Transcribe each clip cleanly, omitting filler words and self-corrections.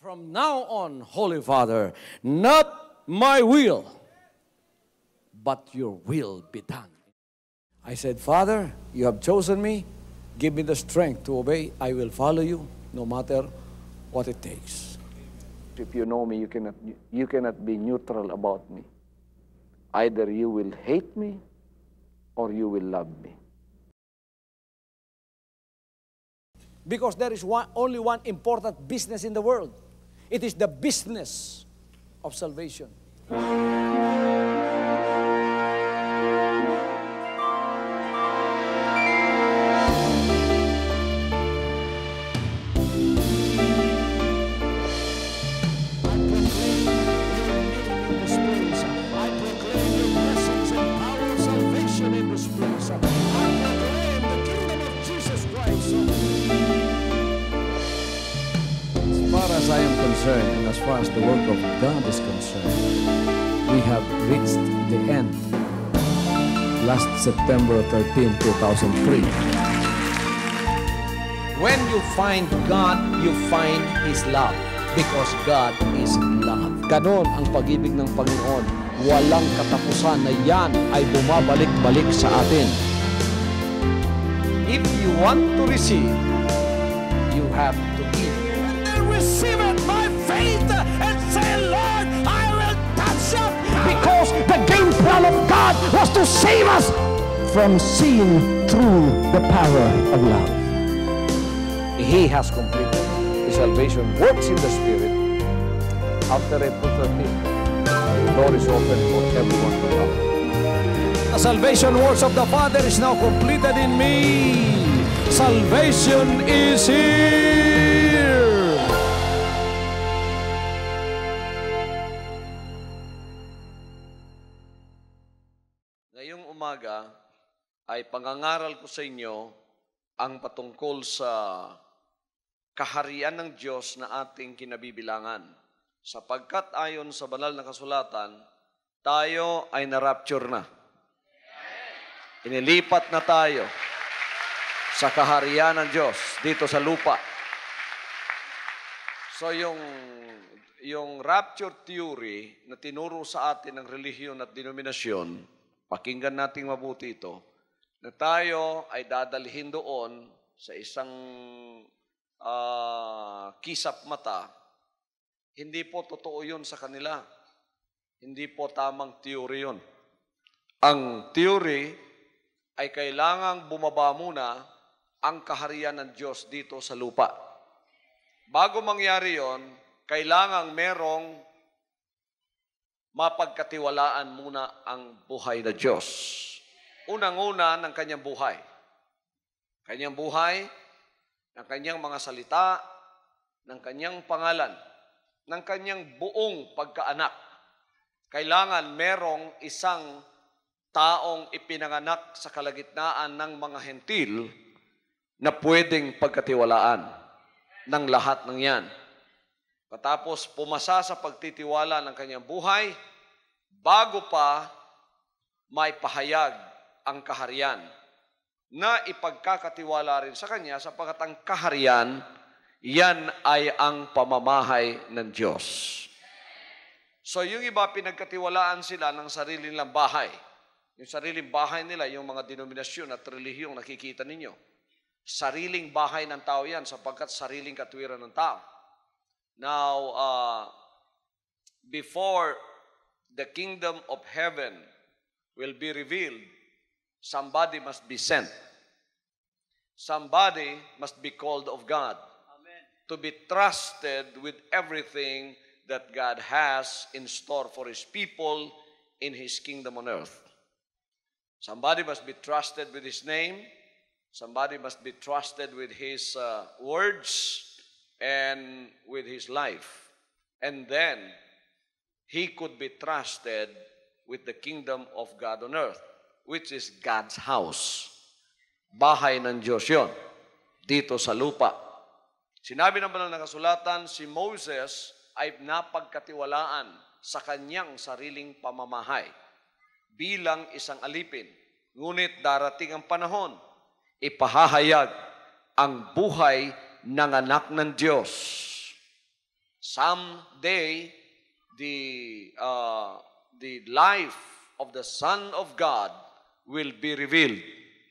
From now on, Holy Father, not my will, but your will be done. I said, Father, you have chosen me. Give me the strength to obey. I will follow you no matter what it takes. If you know me, you cannot be neutral about me. Either you will hate me or you will love me. Because there is only one important business in the world. It is the business of salvation. As I am concerned, and as far as the work of God is concerned, we have reached the end. Last September 13, 2003. When you find God, you find His love. Because God is love. Ganon ang pag-ibig ng Panginoon. Walang katapusan na yan ay bumabalik-balik sa atin. If you want to receive, you have to give. Receive it by faith and say, Lord, I will touch up. Because the game plan of God was to save us from seeing through the power of love. He has completed His salvation works in the Spirit. After April 13th, the door is open for everyone to come. The salvation works of the Father is now completed in me. Salvation is here. Ngayong umaga ay pangangaral ko sa inyo ang patungkol sa kaharian ng Diyos na ating kinabibilangan. Sapagkat ayon sa banal na kasulatan, tayo ay na-rapture na. Inilipat na tayo sa kaharian ng Diyos dito sa lupa. So yung rapture theory na tinuro sa atin ng relihiyon at denominasyon, pakinggan nating mabuti ito, na tayo ay dadalhin doon sa isang kisap mata. Hindi po totoo yun sa kanila. Hindi po tamang theory yun. Ang theory ay kailangang bumaba muna ang kaharian ng Diyos dito sa lupa. Bago mangyari yon, kailangang merong mapagkatiwalaan muna ang buhay na Diyos. Unang-una ng kanyang buhay. Kanyang buhay, ng kanyang mga salita, ng kanyang pangalan, ng kanyang buong pagkaanak. Kailangan merong isang taong ipinanganak sa kalagitnaan ng mga hentil na pwedeng pagkatiwalaan ng lahat ng yan. Patapos pumasa sa pagtitiwala ng kanyang buhay, bago pa may pahayag ang kaharian na ipagkakatiwala rin sa kanya sapagkat ang kaharian, yan ay ang pamamahay ng Diyos. So yung iba, pinagkatiwalaan sila ng sarili nilang bahay. Yung sariling bahay nila, yung mga denominasyon at relihiyong nakikita ninyo. Sariling bahay ng tao yan sapagkat sariling katwiran ng tao. Now, before the kingdom of heaven will be revealed, somebody must be sent. Somebody must be called of God. Amen. To be trusted with everything that God has in store for His people in His kingdom on earth. Somebody must be trusted with His name. Somebody must be trusted with His words and with his life. And then, he could be trusted with the kingdom of God on earth, which is God's house. Bahay ng Diyos yun, dito sa lupa. Sinabi ng banal na kasulatan, si Moses ay napagkatiwalaan sa kanyang sariling pamamahay bilang isang alipin. Ngunit darating ang panahon, ipahahayag ang buhay ng anak ng Diyos someday the life of the Son of God will be revealed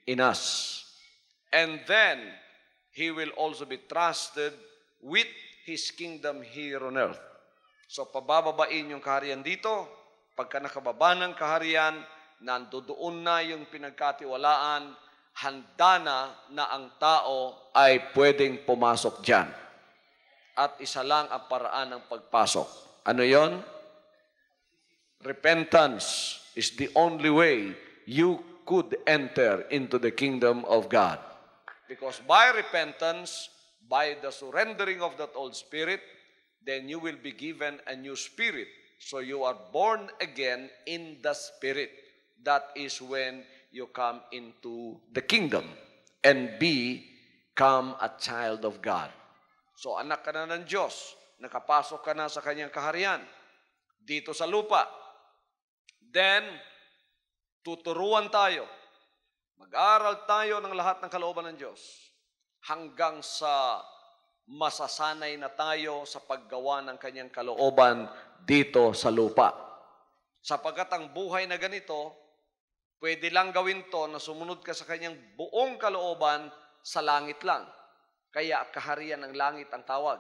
in us. And then, He will also be trusted with His kingdom here on earth. So, pabababain yung kaharian dito. Pagka nakababa ng kaharian, nandoon na yung pinagkatiwalaan, handa na ang tao ay pwedeng pumasok dyan. At isa lang ang paraan ng pagpasok. Ano yon? Repentance is the only way you could enter into the kingdom of God. Because by repentance, by the surrendering of that old spirit, then you will be given a new spirit. So you are born again in the spirit. That is when you come into the kingdom and become a child of God. So anak ka na ng Diyos, nakapasok ka na sa kanyang kaharian dito sa lupa. Then, tuturuan tayo. Mag-aral tayo ng lahat ng kalooban ng Diyos hanggang sa masasanay na tayo sa paggawa ng kanyang kalooban dito sa lupa. Sapagkat ang buhay na ganito, pwede lang gawin to na sumunod ka sa kanyang buong kalooban sa langit lang. Kaya kaharian ng langit ang tawag.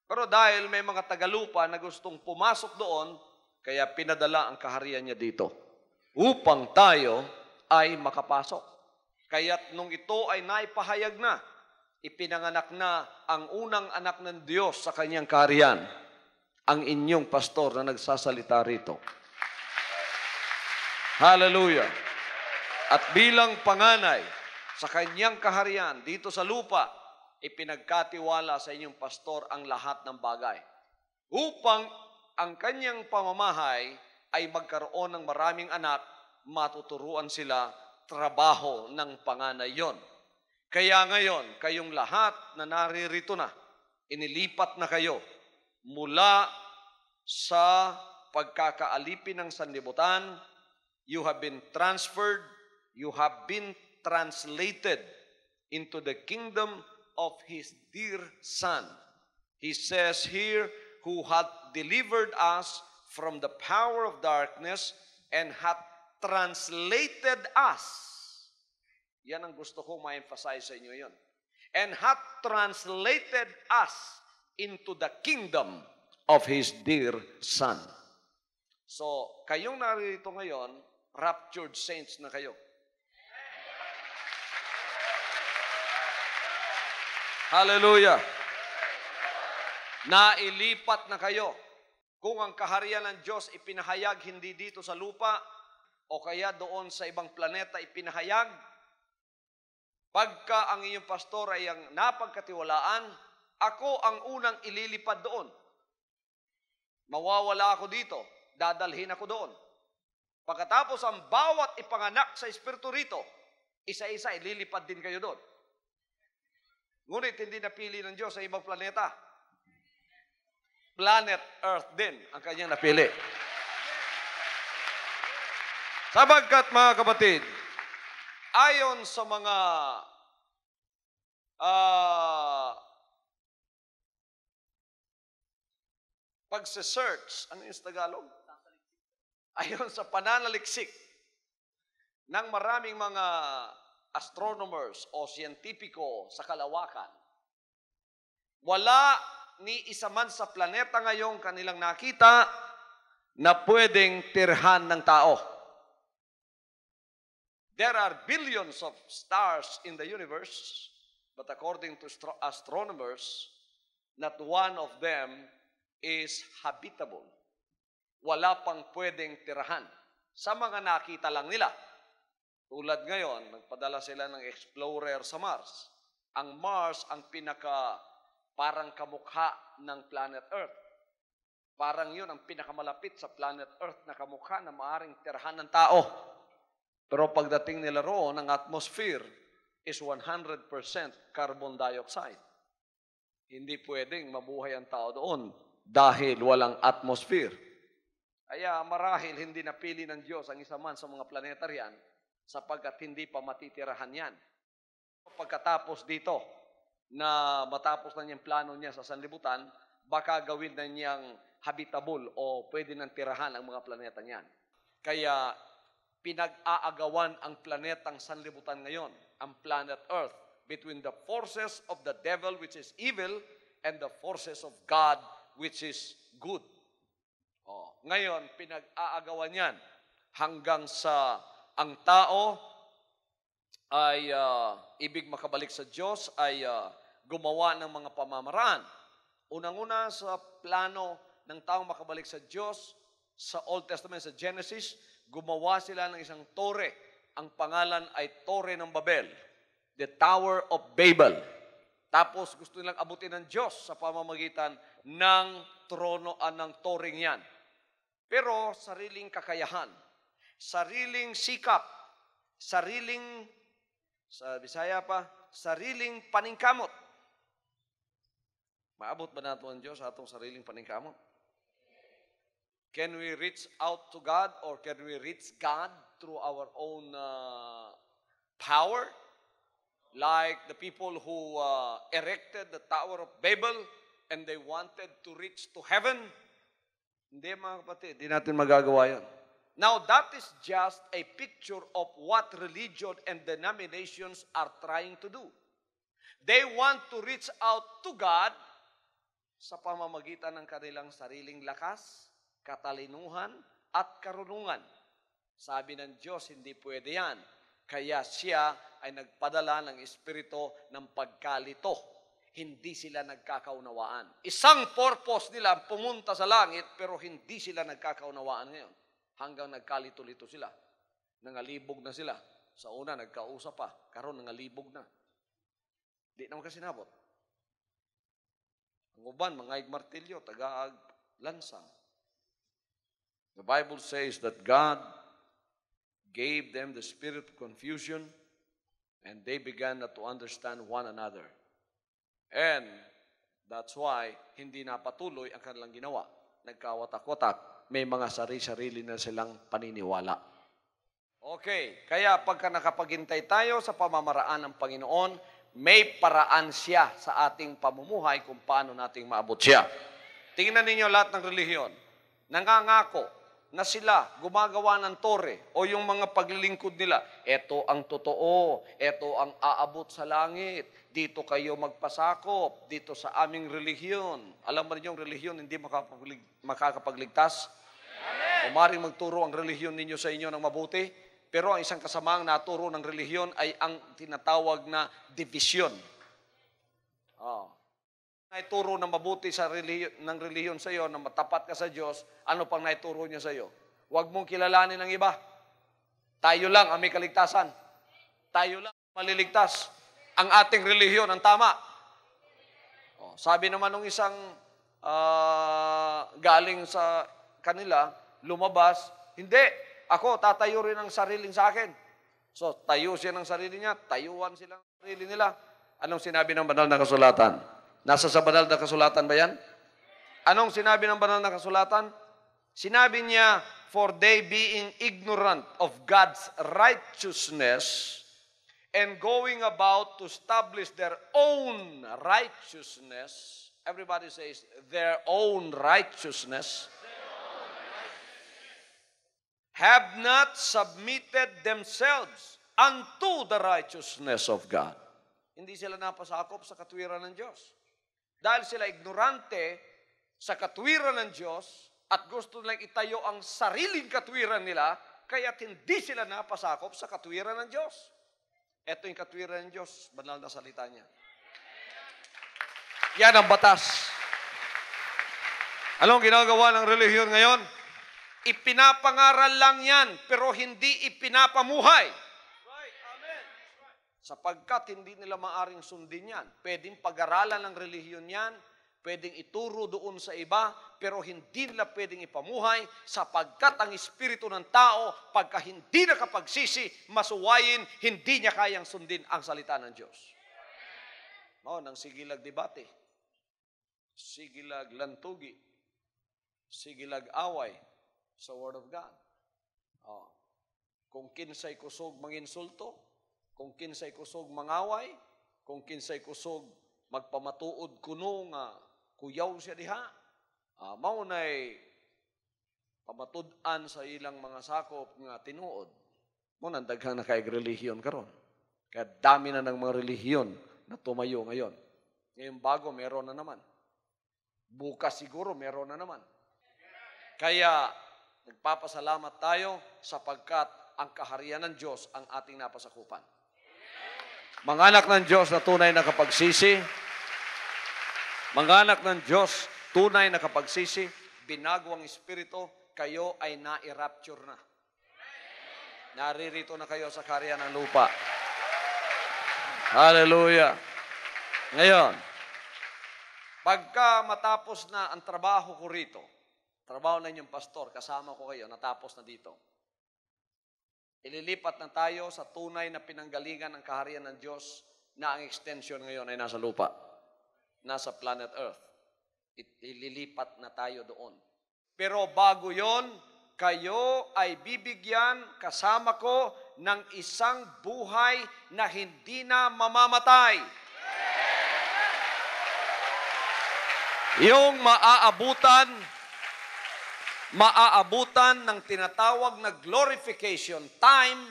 Pero dahil may mga tagalupa na gustong pumasok doon, kaya pinadala ang kaharian niya dito upang tayo ay makapasok. Kaya't nung ito ay naipahayag na, ipinanganak na ang unang anak ng Diyos sa kanyang kaharian, ang inyong pastor na nagsasalita rito. Hallelujah! At bilang panganay sa kanyang kaharian dito sa lupa, ipinagkatiwala sa inyong pastor ang lahat ng bagay upang ang kanyang pamamahay ay magkaroon ng maraming anak, matuturuan sila trabaho ng panganay yon. Kaya ngayon, kayong lahat na naririto na, inilipat na kayo mula sa pagkakaalipin ng sanlibutan, you have been transferred, you have been translated into the kingdom of His dear Son. He says here, who hath delivered us from the power of darkness and hath translated us. Yan ang gusto ko ma-emphasize sa inyo yun. And hath translated us into the kingdom of His dear Son. So, kayong narito ngayon, raptured saints na kayo. Hallelujah! Nailipat na kayo. Kung ang kaharian ng Diyos ipinahayag hindi dito sa lupa o kaya doon sa ibang planeta ipinahayag, pagka ang inyong pastor ay ang napagkatiwalaan, ako ang unang ililipad doon. Mawawala ako dito, dadalhin ako doon. Pagkatapos ang bawat ipanganak sa Espiritu rito, isa-isa ililipad din kayo doon. Ngunit hindi napili ng Diyos sa ibang planeta. Planet Earth din ang kanyang napili. Sabagkat mga kapatid, ayon sa mga pagse-search, ano yung Tagalog? Ayon sa pananaliksik ng maraming mga astronomers o siyentipiko sa kalawakan, wala ni isa man sa planeta ngayong kanilang nakita na pwedeng tirhan ng tao. There are billions of stars in the universe, but according to astronomers, not one of them is habitable. Wala pang pwedeng tirahan sa mga nakita lang nila. Tulad ngayon, nagpadala sila ng explorer sa Mars. Ang Mars ang parang kamukha ng planet Earth. Parang yun ang pinakamalapit sa planet Earth na kamukha na maaring tirahan ng tao. Pero pagdating nila roon, ang atmosphere is 100% carbon dioxide. Hindi pwedeng mabuhay ang tao doon dahil walang atmosphere. Kaya marahil hindi napili ng Diyos ang isa man sa mga planeta riyan sapagkat hindi pa matitirahan yan. Pagkatapos dito, na matapos na niyang plano niya sa sanlibutan, baka gawin na niyang habitable o pwede nang tirahan ang mga planeta niyan. Kaya pinag-aagawan ang planetang sanlibutan ngayon, ang planet Earth, between the forces of the devil, which is evil, and the forces of God, which is good. Ngayon, pinag-aagawan yan hanggang sa ang tao ay ibig makabalik sa Diyos, ay gumawa ng mga pamamaraan. Unang-una sa plano ng taong makabalik sa Diyos, sa Old Testament, sa Genesis, gumawa sila ng isang tore. Ang pangalan ay Tore ng Babel, the Tower of Babel. Tapos gusto nilang abutin ng Diyos sa pamamagitan ng trono ng toring yan. Pero sariling kakayahan, sariling sikap, sariling, sa Bisaya pa, sariling paningkamot. Maabot ba nato ang Diyos sa atong sariling paningkamot? Can we reach out to God, or can we reach God through our own power? Like the people who erected the Tower of Babel and they wanted to reach to heaven? Hindi, mga kapatid, hindi natin magagawa yan. Now, that is just a picture of what religion and denominations are trying to do. They want to reach out to God sa pamamagitan ng kanilang sariling lakas, katalinuhan, at karunungan. Sabi ng Diyos, hindi pwede yan. Kaya siya ay nagpadala ng espiritu ng pagkalito. Hindi sila nagkakaunawaan. Isang purpose nila pumunta sa langit, pero hindi sila nagkakaunawaan ngayon. Hanggang nagkalito-lito sila. Nangalibog na sila. Sa una, nagkausap pa. Karon nangalibog na. Di naman kasi nabot. Ang uban, mga igmartilyo, tagaag lansang. The Bible says that God gave them the spirit of confusion and they began not to understand one another. And that's why hindi napatuloy ang kanilang ginawa. Nagkawatak-watak, may mga sarili-sarili na silang paniniwala. Okay, kaya pagka nakapaghintay tayo sa pamamaraan ng Panginoon, may paraan siya sa ating pamumuhay kung paano nating maabot siya. Tingnan ninyo lahat ng relihiyon. Nangangako na sila gumagawa ng tore o yung mga paglilingkod nila. Ito ang totoo, ito ang aabot sa langit, dito kayo magpasakop, dito sa aming relihiyon. Alam mo niyo yung relihiyon hindi makakapagligtas? Umaring magturo ang relihiyon ninyo sa inyo ng mabuti, pero ang isang kasamaang naturo ng relihiyon ay ang tinatawag na division. Naituro ng mabuti sa ng relihiyon sa iyo, na matapat ka sa Diyos, ano pang naituro niya sa iyo? Huwag mong kilalanin ng iba. Tayo lang ang may kaligtasan. Tayo lang ang maliligtas. Ang ating relihiyon ang tama. Sabi naman ng isang galing sa kanila, lumabas, hindi, ako tatayo rin ang sariling sa akin. So, tayo siya ng sarili niya, tayuan silang sarili nila. Anong sinabi ng banal na kasulatan? Nasa sa banal na kasulatan ba yan? Anong sinabi ng banal na kasulatan? Sinabi niya, for they being ignorant of God's righteousness and going about to establish their own righteousness. Everybody says, their own righteousness. Have not submitted themselves unto the righteousness of God. Hindi sila napasakop sa katwiran ng Diyos. Dahil sila ignorante sa katwiran ng Diyos at gusto nilang itayo ang sariling katwiran nila, kaya hindi sila napasakop sa katwiran ng Diyos. Ito yung katwiran ng Diyos, banal na salita niya. Yan ang batas. Anong ginagawa ng relihiyon ngayon? Ipinapangaral lang yan, pero hindi ipinapamuhay. Sapagkat hindi nila maaring sundin yan. Pwedeng pag-aralan ng relihiyon yan, pwedeng ituro doon sa iba, pero hindi nila pwedeng ipamuhay sapagkat ang espiritu ng tao, pagka hindi nakapagsisi, masuwayin, hindi niya kayang sundin ang salita ng Diyos. Nang sigilag debate, sigilag lantugi, sigilag away sa Word of God. Kung kinsay kusog manginsulto, kung kinsay kusog mangaway, kung kinsay kusog magpamatuod kuno nga kuyaw siya diha. Mao nay pamatud-an sa ilang mga sakop nga tinuod. Mo nang daghang nakaig relihiyon karon. Kaya dami na ng mga relihiyon na tumayo ngayon. Ngayong bago, meron na naman. Bukas siguro, meron na naman. Kaya, nagpapasalamat tayo sapagkat ang kaharian ng Diyos ang ating napasakupan. Mga anak ng Diyos na tunay na kapagsisi, mga anak ng Diyos, tunay na kapagsisi, binago ang Espiritu, kayo ay na-rapture na. Naririto na kayo sa kaharian ng lupa. Hallelujah. Ngayon, pagka matapos na ang trabaho ko rito, trabaho na inyong pastor, kasama ko kayo, natapos na dito. Ililipat na tayo sa tunay na pinanggalingan ng kaharian ng Diyos na ang extension ngayon ay nasa lupa, nasa planet Earth. Ililipat na tayo doon. Pero bago yon, kayo ay bibigyan kasama ko ng isang buhay na hindi na mamamatay. Yung maaabutan ng tinatawag na glorification time,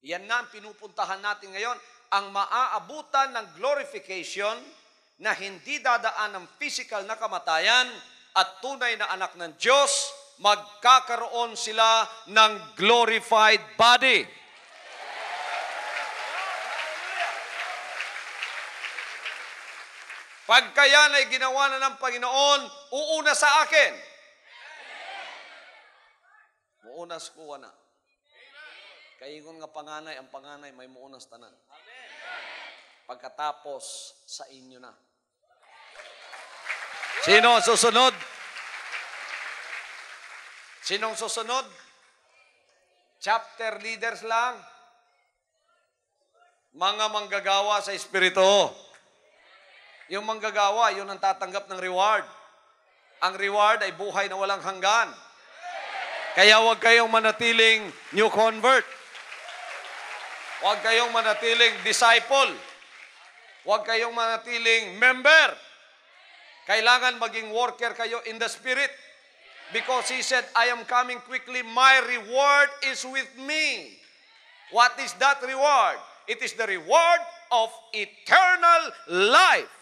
yan na ang pinupuntahan natin ngayon, ang maaabutan ng glorification na hindi dadaan ng physical na kamatayan at tunay na anak ng Diyos, magkakaroon sila ng glorified body. Pagka yan ay ginawa na ng Panginoon, uuna sa akin. Muunas ko na. Kaingon nga panganay, ang panganay may muunas tanan. Pagkatapos sa inyo na. Sino ang susunod? Sinong susunod? Chapter leaders lang. Mga manggagawa sa Espiritu. Yung manggagawa, yun ang tatanggap ng reward. Ang reward ay buhay na walang hanggan. Kaya huwag kayong manatiling new convert. Huwag kayong manatiling disciple. Huwag kayong manatiling member. Kailangan maging worker kayo in the Spirit. Because He said, I am coming quickly. My reward is with me. What is that reward? It is the reward of eternal life.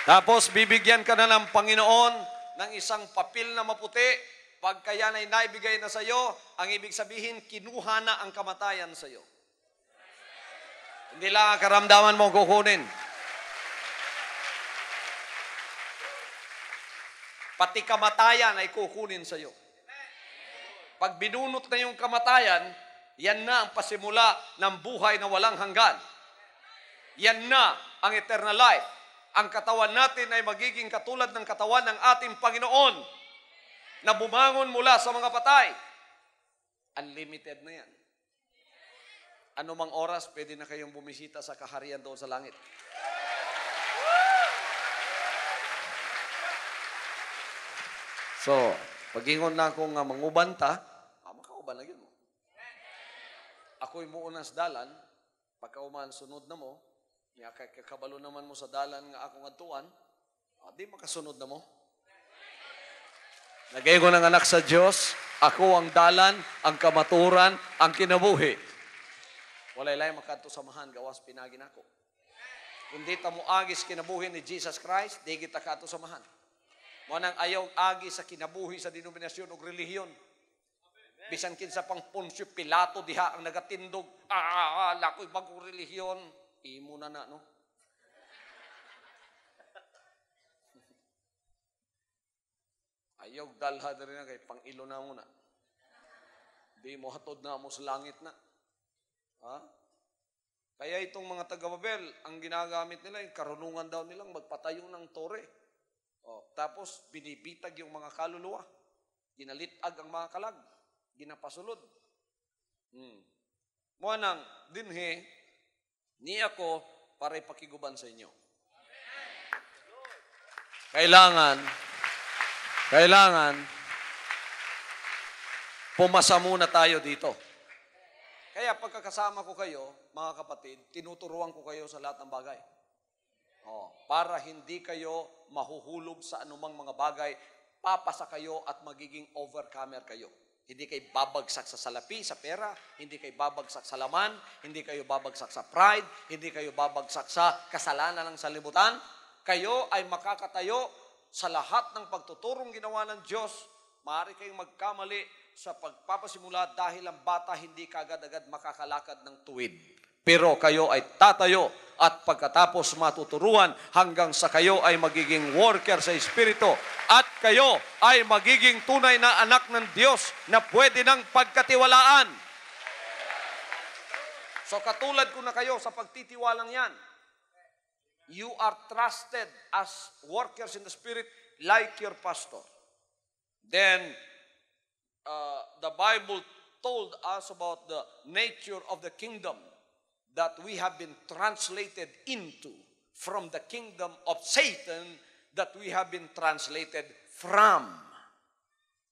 Tapos, bibigyan ka na ng Panginoon ng isang papel na maputi. Pagka yan ay naibigay na sa iyo, ang ibig sabihin, kinuha na ang kamatayan sa iyo. Hindi lang ang karamdaman mo kukunin. Pati kamatayan ay kukunin sa iyo. Pag binunot na yung kamatayan, yan na ang pasimula ng buhay na walang hanggan. Yan na ang eternal life. Ang katawan natin ay magiging katulad ng katawan ng ating Panginoon na bumangon mula sa mga patay. Unlimited na yan. Anumang oras, pwede na kayong bumisita sa kaharian doon sa langit. So, pag-ingon na akong mangubanta, makauban na yun mo. Ako'y muunas dalan, pagkauman sunod na mo, kakabalo naman mo sa dalan nga akong atuan, di makasunod na mo. Nagay ko ng anak sa Diyos, ako ang dalan, ang kamaturan, ang kinabuhi. Walay lang makato samahan, gawas pinagin ako. Kundi ta mo agis kinabuhi ni Jesus Christ, di kita kato samahan. Manang ayaw agi sa kinabuhi sa denominasyon o relihiyon. Bisan kinsa pang Poncio Pilato diha ang nagatindog, lakoy bagong relihiyon. Imo na no? Ayaw dalha na rin na kay pang-ilo na muna. Di mo hatod na mo sa langit na. Ha? Kaya itong mga taga-Babel, ang ginagamit nila, yung karunungan daw nilang magpatayo ng tore. Tapos, binibitag yung mga kaluluwa. Ginalitag ang mga kalag. Ginapasulod. Muanang, dinhe, ni ako para ipakiguban sa inyo. Kailangan, pumasa muna tayo dito. Kaya pagkakasama ko kayo, mga kapatid, tinuturuan ko kayo sa lahat ng bagay. Para hindi kayo mahuhulog sa anumang mga bagay, papasa kayo at magiging overcomer kayo. Hindi kayo babagsak sa salapi, sa pera, hindi kayo babagsak sa laman, hindi kayo babagsak sa pride, hindi kayo babagsak sa kasalanan ng salibutan. Kayo ay makakatayo sa lahat ng pagtuturong ginawa ng Diyos. Maaari kayong magkamali sa pagpapasimula dahil ang bata hindi kaagad-agad makakalakad ng tuwid. Pero kayo ay tatayo at pagkatapos matuturuan hanggang sa kayo ay magiging worker sa Espiritu at kayo ay magiging tunay na anak ng Diyos na pwede ng pagkatiwalaan. So katulad ko na kayo sa pagtitiwalang yan. You are trusted as workers in the Spirit like your pastor. Then, the Bible told us about the nature of the kingdom that we have been translated into from the kingdom of Satan that we have been translated from.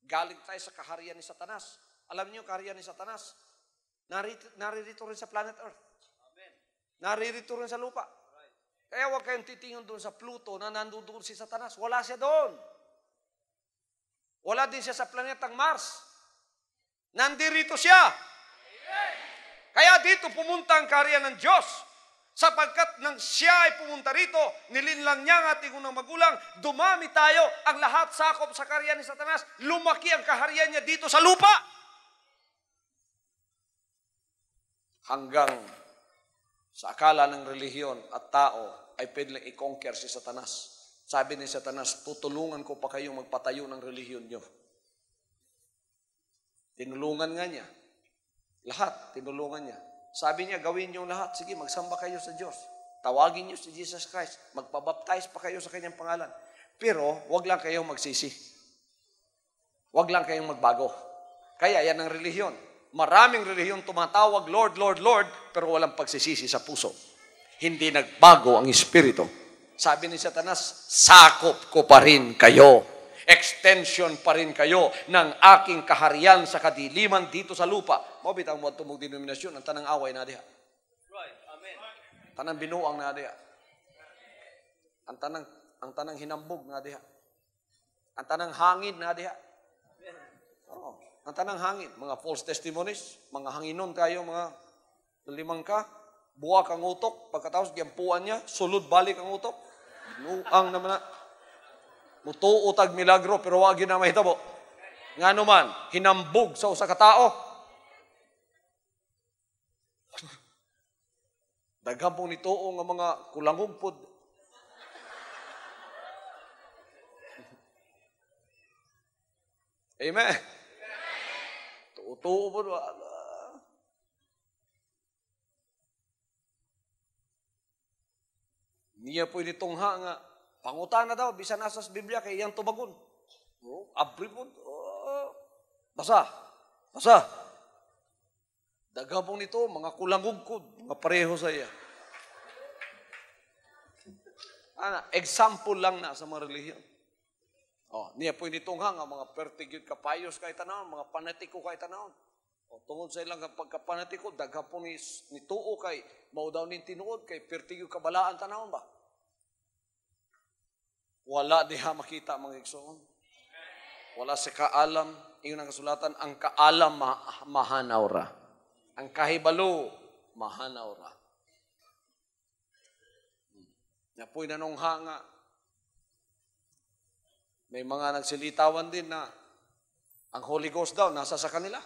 Galing tayo sa kaharian ni Satanas. Alam niyo kaharian ni Satanas? Naririto rin sa planet Earth. Amen. Naririto rin sa lupa. Kaya huwag kayong titingin doon sa Pluto na nandoon si Satanas. Wala siya doon. Wala din siya sa planetang Mars. Nandirito siya. Kaya dito pumunta ang kaharian ng Diyos. Sapagkat nang siya ay pumunta rito, nilinlang niya ang ating unang magulang, dumami tayo, ang lahat sakop sa kaharian ni Satanas, lumaki ang kaharian niya dito sa lupa. Hanggang sa akala ng relihiyon at tao ay pwede lang i-conquer si Satanas. Sabi ni Satanas, tutulungan ko pa kayong magpatayo ng relihiyon nyo. Tinulungan nga niya. Lahat, tinulungan niya. Sabi niya, gawin niyo lahat. Sige, magsamba kayo sa Diyos. Tawagin niyo si Jesus Christ. Magpabaptize pa kayo sa kanyang pangalan. Pero, wag lang kayong magsisi. Wag lang kayong magbago. Kaya yan ang relihiyon. Maraming relihiyon tumatawag, Lord, Lord, Lord, pero walang pagsisisi sa puso. Hindi nagbago ang Espiritu. Sabi ni Satanas, sakop ko pa rin kayo. Extension pa rin kayo ng aking kaharian sa kadiliman dito sa lupa. Mabit ang mga tumog denominasyon, ang tanang away na diha. Right, amen. Tanang binuang na diha. Ang tanang hinambog na diha. Ang tanang hangin na diha. Oo. Ang tanang hangin, mga false testimonies, mga hanginon tayo, mga limang ka, buwak ang utok, pagkatapos gyampuan niya, sulod balik ang utok. Binuang naman na. Mutuutag milagro, pero wag yun na mahitabo. Nga naman, hinambog sa usa ka tao. Daghang nito nga mga kulangugpod. Amen. Tuo po wala. Niya po initungha nga, pangutan na daw, bisan nasa sa Biblia, kay iyang tubagon. Abri po, basa. Dagabong nito, mga kulangugkod, mga pareho sa iya. Example lang na sa mga relihiyon. Niya po initungha nga, mga pertigid kapayos kay tanawon, mga panatiko kay tanawon. Tungod sa ilang pagkapanatiko, dagapon ni tuo kay, mao daw ni tinuod, kay pertigid kabalaan tanawon ba? Wala diha makita mga igsoon. Wala sa kaalam, iyon ang kasulatan, ang kaalam mahanaw ra. Ang kahibalo, mahanaw ra. Napoy nanongha nga. May mga nagsilitawan din na ang Holy Ghost daw nasa sa kanila.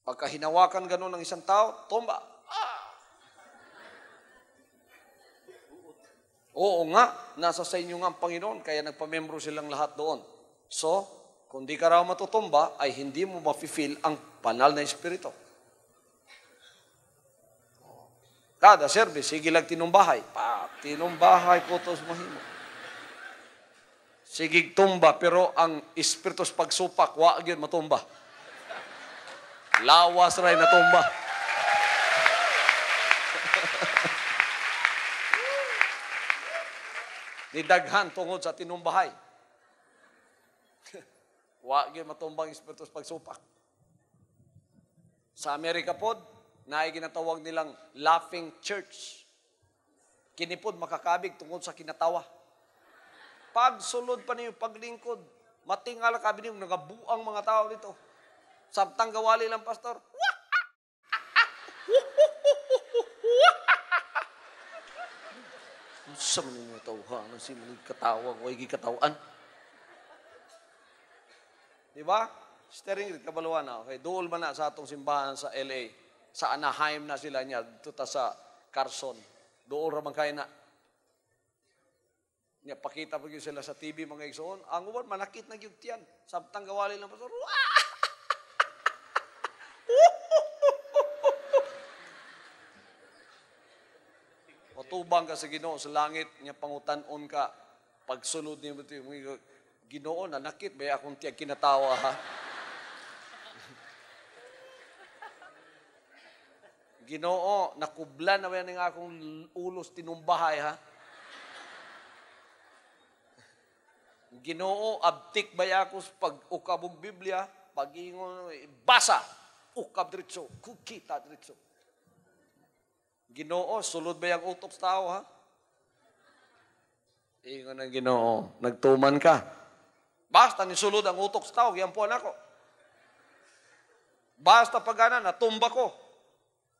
Pagka hinawakan ganun ng isang tao, tumba. Oo nga, nasa sa inyo nga ang Panginoon, kaya nagpamembro silang lahat doon. So, kung di ka raw matutumba, ay hindi mo mafe-feel ang banal na Espiritu. Kada service, sige lang tinumbahay. Tinumbahay, putos mahimo. Sige tumba, pero ang Espiritu sa pagsupak, wag yun matumba. Lawas rin na tumba. Nidaghan tungod sa tinumbahay. Wag yun matumbang Espiritu sa pagsupak. Sa Amerika pod, na ay ginatawag nilang laughing church. Kinipod makakabig tungkol sa kinatawa. Pagsulod pa niyo, paglingkod, matingala kabi niyo, nagabuang mga tao dito. Samtang gawali lang, pastor. Sa mga tawhan, si mga katawa, o katawan. Diba? Steering grid, kabaluan na. Okay, dool man na sa atong simbahan sa LA. Sa Anaheim na sila niya, dito sa Carson. Dool ramang kayo na. Niya, pakita pa yun sila sa TV, mga igsoon. Ang uwan, manakit na yun tiyan. Samtang gawali lang, pastor. O tubang ka sa Ginoo sa langit, niya pangutan-on ka. Pagsunod niyo ito, Ginoo, nanakit, may akong tiyan kinatawa, ha? Ginoo, nakublan na yan ng akong ulos tinumbahay, ha? Ginoo, abtik ba ako pag ukabong Biblia, pag-ingon, basa, ukab diretso, kukita diretso. Ginoo, sulod ba yung utok sa tao, ha? Ingon ng Ginoo, nagtuman ka. Basta ni sulod ang utok sa tao, yan po ako. Basta pag natumba ko.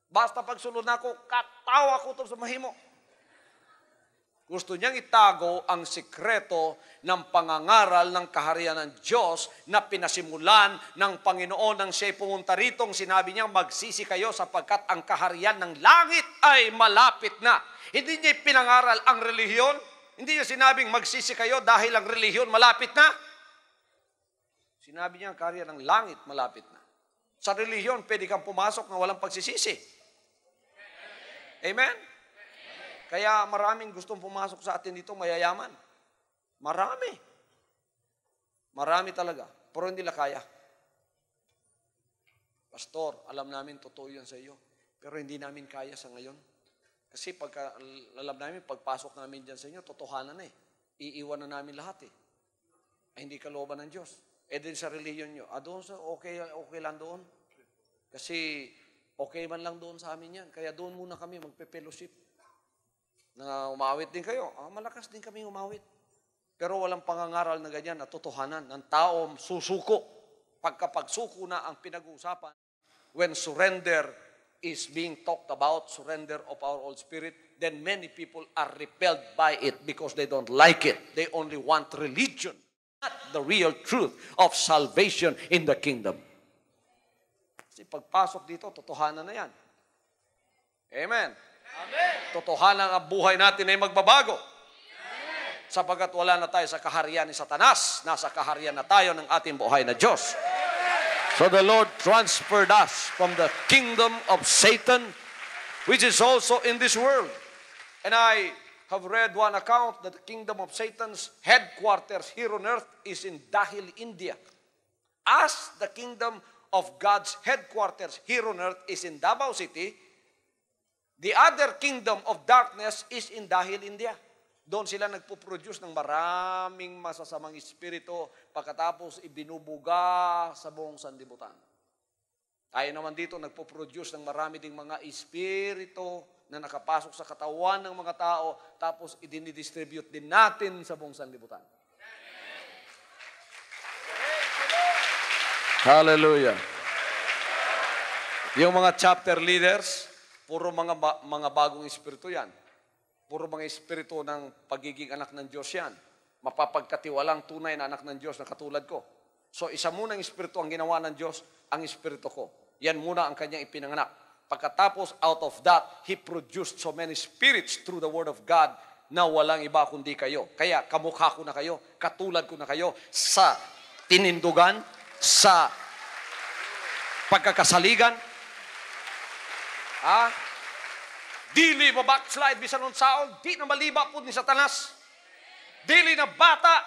Basta pag sulod na ako, katawa ko ito sa mahimo. Gusto niyang itago ang sikreto ng pangangaral ng kaharian ng Diyos na pinasimulan ng Panginoon nang siya'y pumunta rito. Sinabi niya, magsisi kayo sapagkat ang kaharian ng langit ay malapit na. Hindi niya pinangaral ang relihiyon. Hindi niya sinabing magsisi kayo dahil ang relihiyon malapit na. Sinabi niya, ang kaharian ng langit malapit na. Sa relihiyon, pwede kang pumasok na walang pagsisisi. Amen? Kaya maraming gustong pumasok sa atin dito, mayayaman. Marami. Marami talaga. Pero hindi la kaya. Pastor, alam namin totoo yan sa iyo. Pero hindi namin kaya sa ngayon. Kasi alam namin, pagpasok namin dyan sa inyo, totohanan na eh. Iiwan na namin lahat eh. Ay, hindi kalooban ng Diyos. Eh din sa relihiyon nyo, doon sa okay lang doon. Kasi okay man lang doon sa amin yan. Kaya doon muna kami magpe-fellowship. Na umawit din kayo. Malakas din kami umawit. Pero walang pangangaral na ganyan na totohanan ng tao susuko. Pagkapagsuko na ang pinag-uusapan, when surrender is being talked about, surrender of our old spirit, then many people are repelled by it because they don't like it. They only want religion, not the real truth of salvation in the kingdom. Kasi pagpasok dito, totohanan na yan. Amen. Amen. Totohanan ang buhay natin ay magbabago. Amen. Sapagat wala na tayo sa kaharian ni Satanas, nasa kaharian na tayo ng ating buhay na Diyos. Amen. So the Lord transferred us from the kingdom of Satan, which is also in this world. And I have read one account that the kingdom of Satan's headquarters here on earth is in Dahil, India. As the kingdom of God's headquarters here on earth is in Davao City, the other kingdom of darkness is in Dahil, India. Doon sila nagpo-produce ng maraming masasamang espiritu pagkatapos ibinubuga sa buong sanlibutan. Tayo naman dito nagpo-produce ng marami ding mga espiritu na nakapasok sa katawan ng mga tao tapos idinidistribute din natin sa buong sanlibutan. Hallelujah. Yung mga chapter leaders, puro mga bagong espiritu yan. Puro mga espiritu ng pagiging anak ng Diyos yan. Mapapagkatiwalang tunay na anak ng Diyos na katulad ko. So isa munang espiritu ang ginawa ng Diyos, ang espiritu ko. Yan muna ang kanyang ipinanganak. Pagkatapos, out of that, He produced so many spirits through the Word of God na walang iba kundi kayo. Kaya kamukha ko na kayo, katulad ko na kayo sa tinindugan, sa pagkakasaligan, dili mabackslide bisan nun saon, di na maliba po ni Satanas. Dili na bata,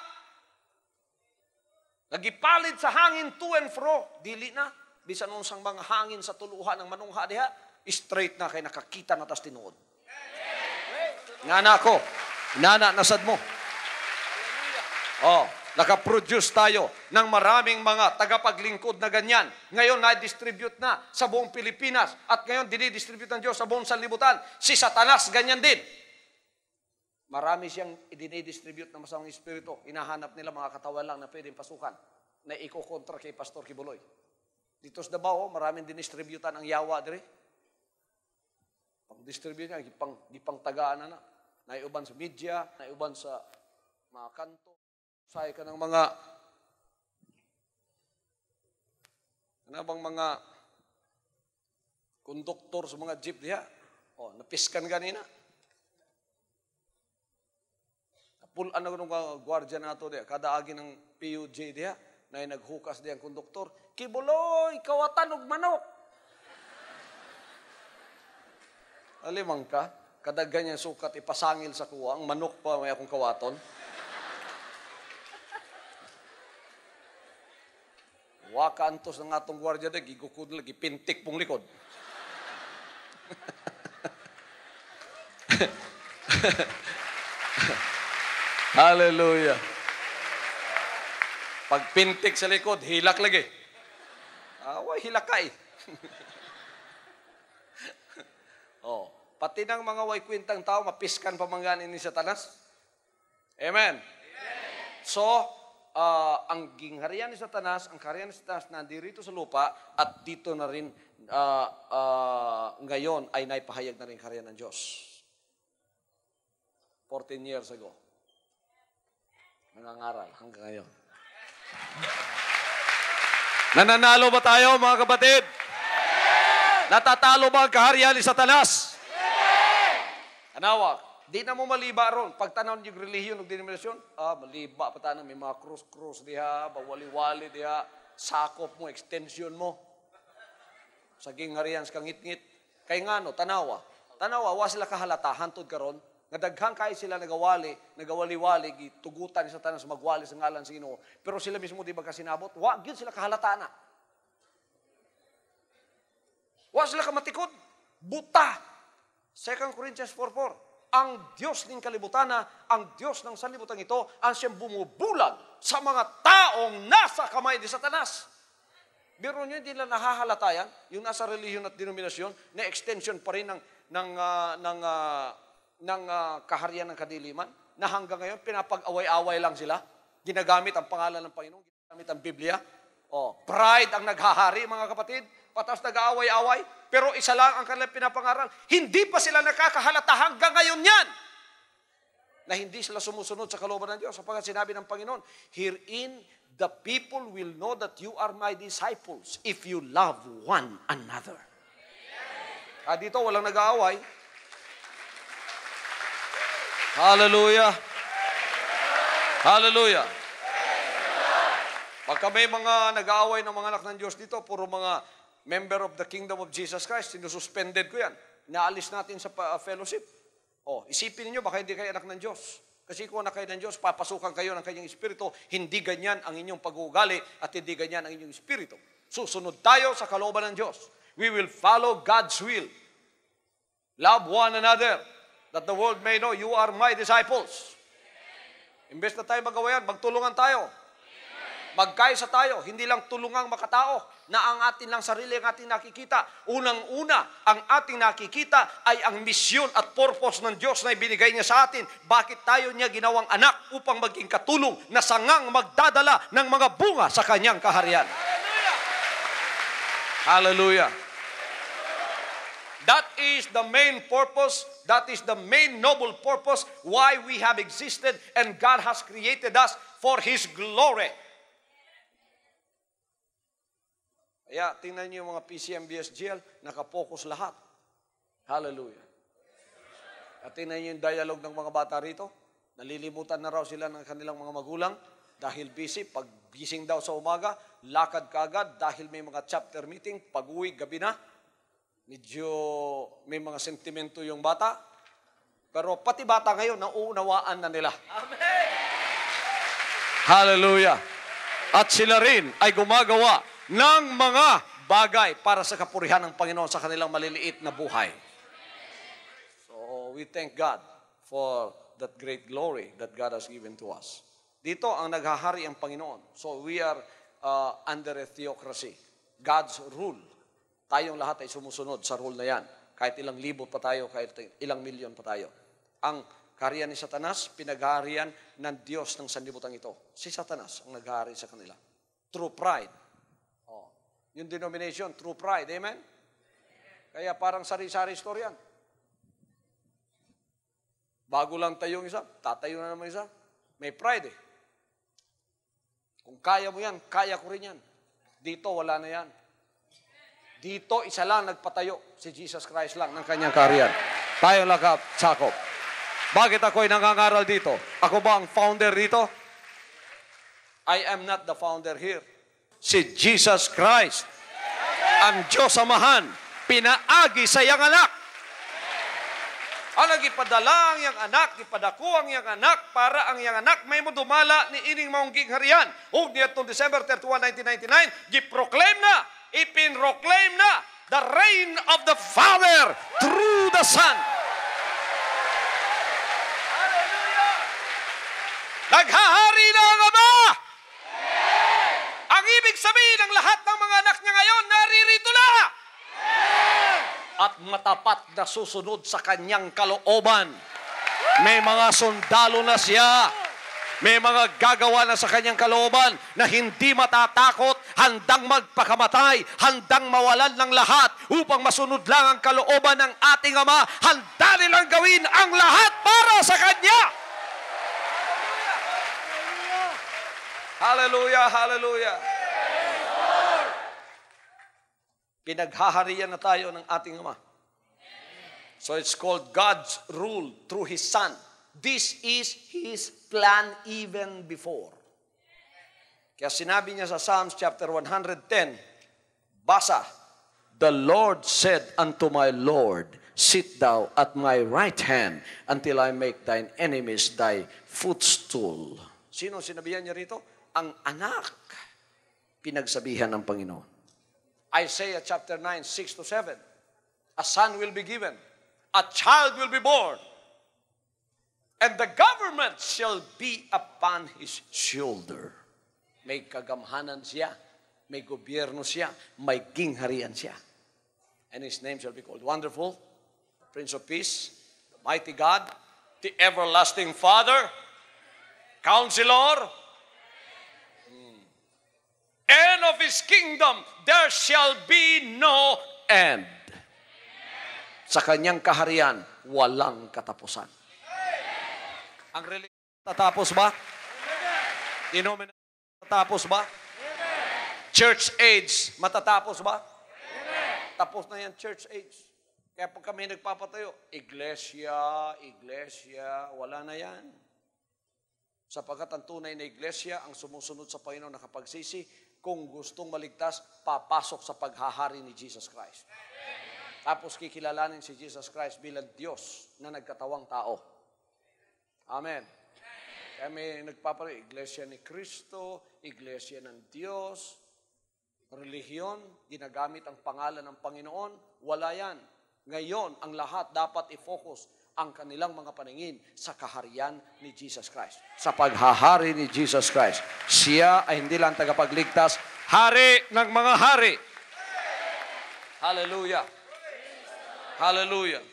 nagipalit sa hangin to and fro, dili na. Bisan nun sang mga hangin sa tuluhan ng manungha diha, straight na kay nakakita na tas tinuod. Nana ko, nana nasad mo. Oh, Nakaproduce tayo ng maraming mga tagapaglingkod na ganyan. Ngayon, na-distribute na sa buong Pilipinas. At ngayon, dinidistribute ng Diyos sa buong sanlibutan. Si Satanas, ganyan din. Marami siyang idinidistribute ng masamang espiritu. Hinahanap nila mga katawan lang na pwedeng pasukan na iko-kontra kay Pastor Kibuloy. Dito sa Davao, maraming dinistributan ang yawa dire. Pang-distribute niya, gipang tagaan na. Naiuban sa media, naiuban sa mga kanto. Say ka ng mga mga konduktor sa mga jeep diha. Oh, napiskan ganina. Pulan na ng gwardiya nato diha. Kada agi ng PUJ diha na naghukas diha ang konduktor. Kibuloy, kawatan og manok. Alimang ka, kada ganyan sukat ipasangil sa kuwa, ang manok pa may akong kawaton. Waka antos ng atong gwardiya de, gigukod lagi, pintik pong likod. Hallelujah. Pag pintik sa likod, hilak lagi. Away, hilakay. Oh, pati ng mga way kwintang tao, mapiskan pamanganin ni Satanas. Amen. So, ang gingharian ni Satanas, ang kaharian ni Satanas nandirito sa lupa at dito na rin ngayon ay naipahayag na rin kaharian ng Diyos. 14 years ago. Nangangaral hanggang ngayon. Nananalo ba tayo mga kapatid? Natatalo ba ang kaharian ni Satanas? Anawak. Di na mo maliba ron. Pag tanaw yung relihiyon o denominasyon, maliba pa tanang may mga cross diha, bawali-wali diha, sakop mo, extension mo. Saging harian sa kangit-ngit. Kay nga no, tanawa. Tanawa, wa sila kahalata, hantod karon. Nga daghang kay sila nagawali-wali, gitugutan ni Satanas magwali sa ngalan sa Ginoo. Pero sila mismo di ba kasinabot? Wa gyud sila kahalata na. Wa sila kamatikod. Buta. 2 Corinthians 4:4. Ang Diyos ng kalibutan ang Diyos ng sanlibutan ito, ang siyang bumubulag sa mga taong nasa kamay ni Satanas. Biro nyo, hindi lang nahahalata yan, yung nasa relihiyon at denominasyon, na extension pa rin ng kaharian ng kadiliman, na hanggang ngayon, pinapag-away-away lang sila. Ginagamit ang pangalan ng Panginoon, ginagamit ang Biblia. Pride ang naghahari, mga kapatid. Patas nag-aaway-away, pero isa lang ang kanilang pinapangaral. Hindi pa sila nakakahalata hanggang ngayon yan na hindi sila sumusunod sa kalooban ng Diyos. Sapagkat sinabi ng Panginoon, herein the people will know that you are my disciples if you love one another. Dito walang nag-aaway. Hallelujah. Hallelujah. Pagka may mga nag-aaway ng mga anak ng Diyos dito, puro mga member of the kingdom of Jesus Christ, sinususpended ko yan. Naalis natin sa fellowship. Isipin niyo baka hindi kayo anak ng Diyos. Kasi kung anak kayo ng Diyos, papasukan kayo ng kanyang espiritu, hindi ganyan ang inyong pag-uugali at hindi ganyan ang inyong espiritu. Susunod tayo sa kalooban ng Diyos. We will follow God's will. Love one another, that the world may know you are my disciples. Imbes na tayo magawa yan, magtulungan tayo. Magkaisa tayo, hindi lang tulungang makatao na ang atin lang sarili ang ating nakikita. Unang-una, ang ating nakikita ay ang misyon at purpose ng Diyos na ibinigay niya sa atin. Bakit tayo niya ginawang anak upang maging katulong na sangang magdadala ng mga bunga sa kanyang kaharian. Hallelujah! That is the main purpose, that is the main noble purpose why we have existed and God has created us for His glory. Kaya tingnan niyo yung mga PCMBSGL, nakapokus lahat. Hallelujah. At tingnan niyo yung dialogue ng mga bata rito. Nalilimutan na raw sila ng kanilang mga magulang dahil busy. Pag gising daw sa umaga, lakad kaagad dahil may mga chapter meeting. Pag-uwi, gabi na. Medyo may mga sentimento yung bata. Pero pati bata ngayon, nauunawaan na nila. Amen! Hallelujah. At sila rin ay gumagawa ng mga bagay para sa kapurihan ng Panginoon sa kanilang maliliit na buhay. So, we thank God for that great glory that God has given to us. Dito ang naghahari ang Panginoon. So we are under a theocracy. God's rule. Tayong lahat ay sumusunod sa rule na yan. Kahit ilang libo pa tayo, kahit ilang milyon pa tayo. Ang kaharian ni Satanas, pinaghaharian ng Diyos ng sanlibutan ito. Si Satanas ang naghahari sa kanila. True pride. Oh. Yung denomination, true pride. Amen? Kaya parang sari-sari istoryan. Bago lang tayo yung isa, tatayo na naman isa. May pride eh. Kung kaya mo yan, kaya ko rin yan. Dito, wala na yan. Dito, isa lang nagpatayo. Si Jesus Christ lang ng kanyang kaharian. Tayo lang sakop. Bakit ako'y nangangaral dito? Ako ba ang founder dito? I am not the founder here. Si Jesus Christ, ang Diyos Amahan, pinaagi sa iyang anak. Ang nagipadala ang iyang anak, ipadaku ang iyang anak, para ang iyang anak may dumala ni ining maungging harian. O nitong December 31, 1999, giproclaim na, ipinroclaim na, the reign of the Father through the Son. Hallelujah! Naghahari na ang Ama! Ang ibig sabihin ng lahat ng mga anak niya ngayon, naririto na! At matapat na susunod sa kanyang kalooban. May mga sundalo na siya. May mga gagawa na sa kanyang kalooban na hindi matatakot, handang magpakamatay, handang mawalan ng lahat upang masunod lang ang kalooban ng ating Ama. Handa nilang gawin ang lahat para sa Kanya. Hallelujah, hallelujah. Pinaghaharian na tayo ng ating Ama. So it's called God's rule through His Son. This is His plan even before. Kaya sinabi niya sa Psalms chapter 110, basa, the Lord said unto my Lord, sit thou at my right hand until I make thine enemies thy footstool. Sino sinabihan niya rito? Ang anak. Pinagsabihan ng Panginoon. Isaiah chapter 9, 6-7. A son will be given. A child will be born. And the government shall be upon his shoulder. May kagamhanan siya. May gobyerno siya. May gingharian siya. And his name shall be called Wonderful, Prince of Peace, the Mighty God, the Everlasting Father, Counselor, and of his kingdom there shall be no end. Sa kanyang kaharian, walang katapusan. Ang religion tatapos ba? Denomination matatapos ba? Church age matatapos ba? Tapos na yan, church age. Kaya pag kami nagpapatayo, iglesia, wala na yan. Sapagkat ang tunay na iglesia, ang sumusunod sa Panginoon nakapagsisi, kung gustong maligtas, papasok sa paghahari ni Jesus Christ. Tapos kikilalanin si Jesus Christ bilang Diyos na nagkatawang tao. Amen. Kaya may nagpapalo, iglesia ni Kristo, iglesia ng Diyos, relihiyon, ginagamit ang pangalan ng Panginoon, wala yan. Ngayon, ang lahat dapat i-focus ang kanilang mga paningin sa kaharian ni Jesus Christ. Sa paghahari ni Jesus Christ. Siya ay hindi lang tagapagligtas, hari ng mga hari. Hallelujah. Hallelujah.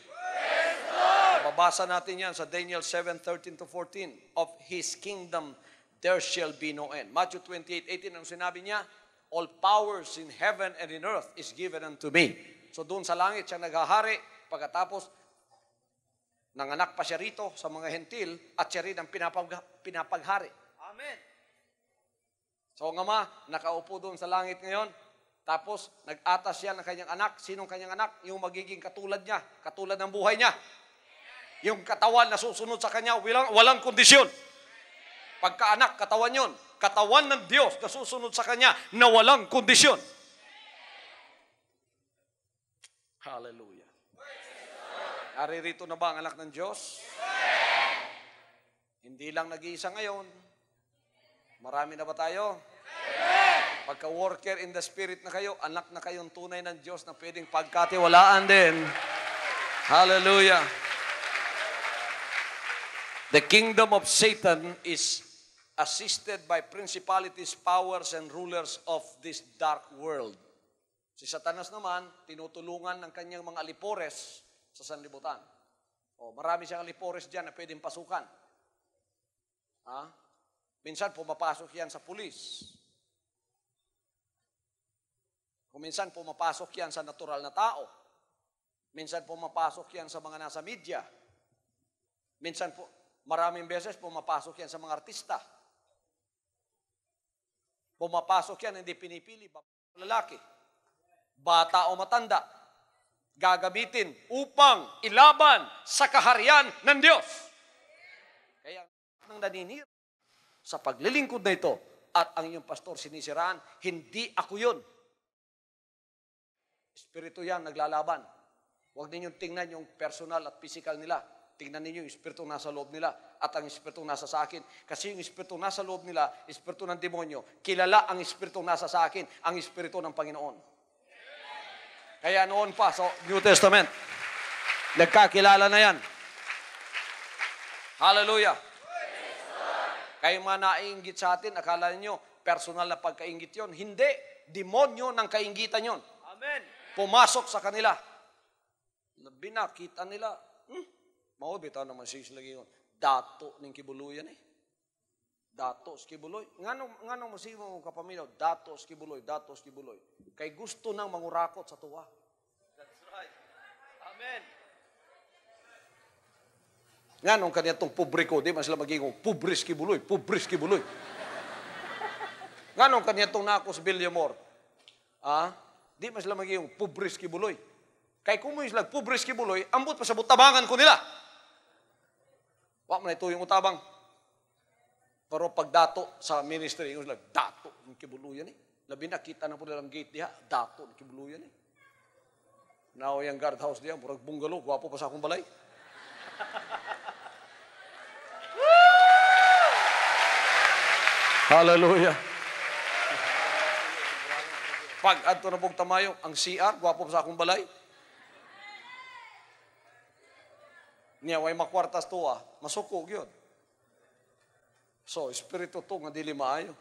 Mabasa natin yan sa Daniel 7:13-14. Of His kingdom there shall be no end. Matthew 28:18, ang sinabi niya, all powers in heaven and in earth is given unto me. So doon sa langit siya naghahari, pagkatapos nanganak pa siya rito sa mga hentil at siya rin ang pinapaghari. Amen. So ang Ama, nakaupo doon sa langit ngayon, tapos nag-atas siya ng kanyang anak. Sinong kanyang anak? Yung magiging katulad niya, katulad ng buhay niya. Yung katawan na susunod sa kanya, walang kondisyon. Pagka-anak, katawan yun. Katawan ng Diyos na susunod sa kanya na walang kondisyon. Hallelujah. Naririto na ba ang anak ng Diyos? Hindi lang nag-iisa ngayon. Marami na ba tayo? Pagka-worker in the Spirit na kayo, anak na kayong tunay ng Diyos na pwedeng pagkatiwalaan din. Hallelujah. The kingdom of Satan is assisted by principalities, powers, and rulers of this dark world. Si Satanas naman, tinutulungan ng kanyang mga alipores sa sanlibutan. Marami siyang alipores dyan na pwedeng pasukan. Minsan pumapasok yan sa pulis. Minsan pumapasok yan sa natural na tao. Minsan pumapasok yan sa mga nasa media. Minsan maraming beses pumapasok yan sa mga artista. Pumapasok yan, hindi pinipili, lalaki, bata o matanda, gagamitin upang ilaban sa kaharian ng Diyos. Kaya nang naninira sa paglilingkod na ito at ang iyong pastor sinisiraan, hindi ako yun. Espiritu yan naglalaban. Huwag ninyong tingnan yung personal at physical nila. Tingnan ninyo yung espiritu nasa loob nila at ang espiritu nasa sa akin. Kasi yung espiritu nasa loob nila, espiritu ng demonyo, kilala ang espiritu nasa sa akin, ang espiritu ng Panginoon. Kaya noon pa sa New Testament, nagkakilala na yan. Hallelujah. Kayo mga naiinggit sa atin, akala niyo personal na pagkainggit yon. Hindi. Demonyo ng kainggitan yon. Amen. Pumasok sa kanila. Binakita nila. Bitaw naman siya lagi yun. Dato ng kibuluyan eh. Dato sa kibuloy. Nga mo siya mo kapamilya, dato sa kibuloy, dato sa kibuloy. Kay gusto nang mangurakot sa tuwa. That's right. Amen. Nga nung kanya itong pobre ko, di man sila magiging pubris kibuloy, pubris kibuloy. Nga nung kanya itong nakos Villamor, di man sila magiging pubris kibuloy. Kay kung mo yung sila pubris kibuloy, ambot pa sa butabangan ko nila. Wak mo na ito yung utabang. Pero pagdato sa ministry, yung sila, dato ng kibuluyan eh. Labi na, kita na po nilang gate diha, dato ng kibuluyan eh. Now yung guardhouse diya, murag bungalow, gwapo pa sa akong balay. Hallelujah. Pag adto na pong tamayong, ang CR, gwapo pa sa akong balay. Niya, way makwartas tuwa, masukog yun. So, espiritu to nga dili maayo.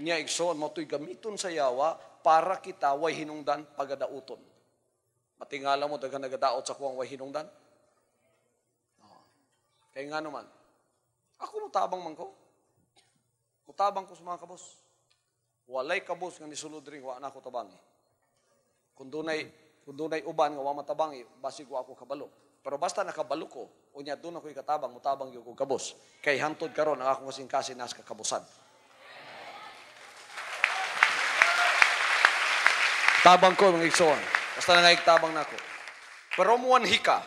Niya, igsoon mo to'y gamiton sa yawa para kita way hinungdan pagadauton. Matingala mo, daga nagadaot sa kuwang way hinungdan. Kaya nga naman, ako mutabang man ko. Mutabang ko sa mga kabos. Walay kabos nga nisulod rin, wa na ako tabangi. Kung dunay uban nga wa matabangi, basig wa ako kabalo. Pero basta nakabalo ko, unya doon ako'y katabang, mutabang yung kabos. Kay hantod karon ang akong kasing-kasi nas kakabusan. Tabang ko, mga igsoon. Basta nangayig-tabang na ako. Pero muwanhi ka,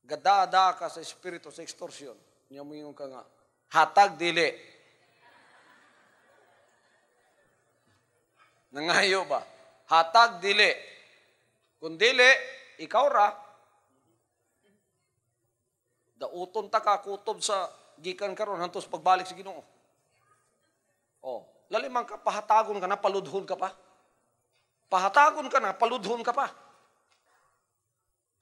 gadada ka sa espiritu sa extortion, niya mo yung ka nga, hatag dili. Nangayo ba? Hatag dili. Kung dili, ikaw ra, dauton ta ka kutob sa gikan karon hantos pagbalik sa Ginoo. Lalimang ka, pahatagon ka na, paludhon ka pa. Pahatagon ka na, paludhon ka pa.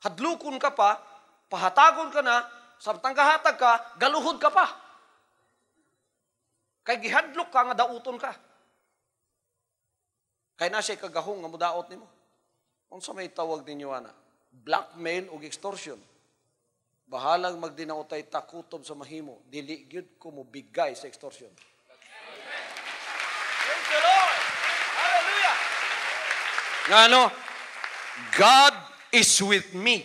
Hadlukon ka pa, pahatagon ka na, samtang kahatag ka, galuhod ka pa. Kay gihadlok ka nga dauton ka. Kay na siya kagahong nga mudaot nimo. Kung sa may tawag ninyo, blackmail o extortion. Bahalang magdinautay takutob sa mahimo, dili gyud ko mo bigay sa extortion. Praise the Lord! Hallelujah! Ngano? God is with me.